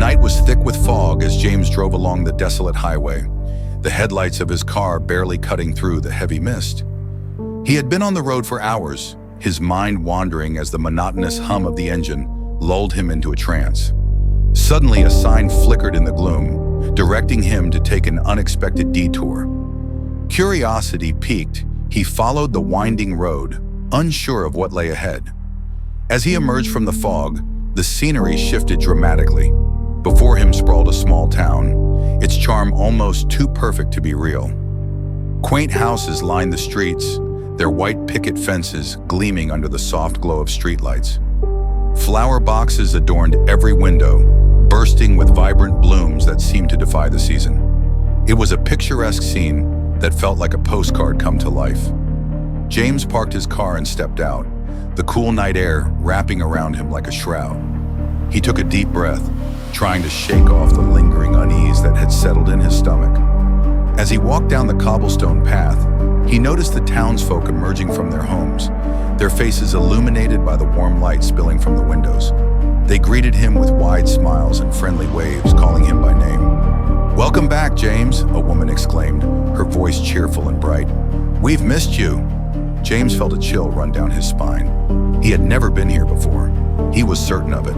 night was thick with fog as James drove along the desolate highway, the headlights of his car barely cutting through the heavy mist. He had been on the road for hours, his mind wandering as the monotonous hum of the engine lulled him into a trance. Suddenly, a sign flickered in the gloom, directing him to take an unexpected detour. Curiosity piqued, he followed the winding road, unsure of what lay ahead. As he emerged from the fog, the scenery shifted dramatically. Before him sprawled a small town, its charm almost too perfect to be real. Quaint houses lined the streets, their white picket fences gleaming under the soft glow of streetlights. Flower boxes adorned every window, bursting with vibrant blooms that seemed to defy the season. It was a picturesque scene that felt like a postcard come to life. James parked his car and stepped out, the cool night air wrapping around him like a shroud. He took a deep breath, trying to shake off the lingering unease that had settled in his stomach. As he walked down the cobblestone path, he noticed the townsfolk emerging from their homes, their faces illuminated by the warm light spilling from the windows. They greeted him with wide smiles and friendly waves, calling him by name. "Welcome back, James," a woman exclaimed, her voice cheerful and bright. "We've missed you." James felt a chill run down his spine. He had never been here before. He was certain of it.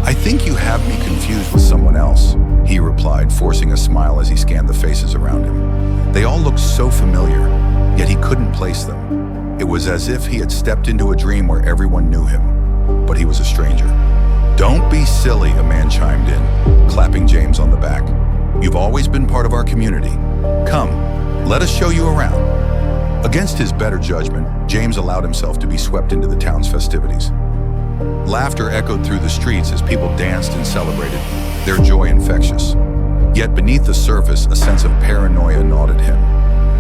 "I think you have me confused with someone else," he replied, forcing a smile as he scanned the faces around him. They all looked so familiar, yet he couldn't place them. It was as if he had stepped into a dream where everyone knew him, but he was a stranger. "Don't be silly," a man chimed in, clapping James on the back. "You've always been part of our community. Come, let us show you around." Against his better judgment, James allowed himself to be swept into the town's festivities. Laughter echoed through the streets as people danced and celebrated, their joy infectious. Yet beneath the surface, a sense of paranoia gnawed at him.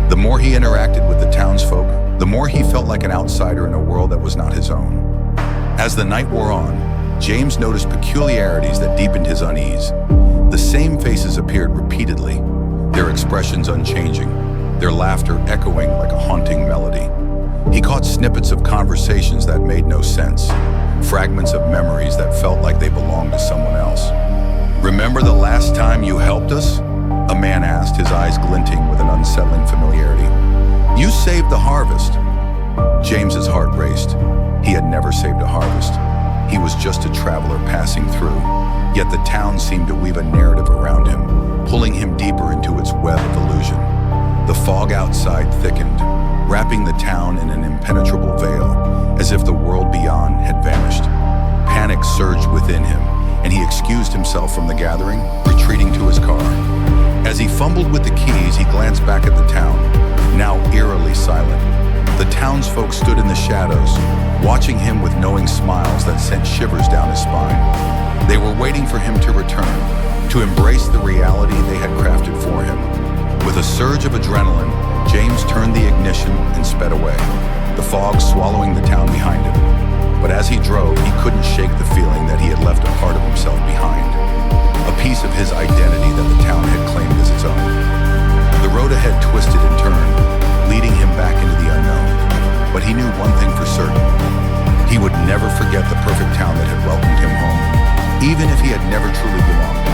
The more he interacted with the townsfolk, the more he felt like an outsider in a world that was not his own. As the night wore on, James noticed peculiarities that deepened his unease. The same faces appeared repeatedly, their expressions unchanging, their laughter echoing like a haunting melody. He caught snippets of conversations that made no sense, fragments of memories that felt like they belonged to someone else. "Remember the last time you helped us?" a man asked, his eyes glinting with an unsettling familiarity. "You saved the harvest." James's heart raced. He had never saved a harvest. He was just a traveler passing through, yet the town seemed to weave a narrative around him, pulling him deeper into its web of illusion. The fog outside thickened, wrapping the town in an impenetrable veil, as if the world beyond had vanished. Panic surged within him, and he excused himself from the gathering, retreating to his car. As he fumbled with the keys, he glanced back at the town, now eerily silent. The townsfolk stood in the shadows, watching him with knowing smiles that sent shivers down his spine. They were waiting for him to return, to embrace the reality they had crafted for him. With a surge of adrenaline, James turned the ignition and sped away, the fog swallowing the town behind him. But as he drove, he couldn't shake the feeling that he had left a part of himself behind, a piece of his identity that the town had claimed as its own. The road ahead twisted and turned, leading him back into the unknown. But he knew one thing for certain. He would never forget the perfect town that had welcomed him home, even if he had never truly belonged.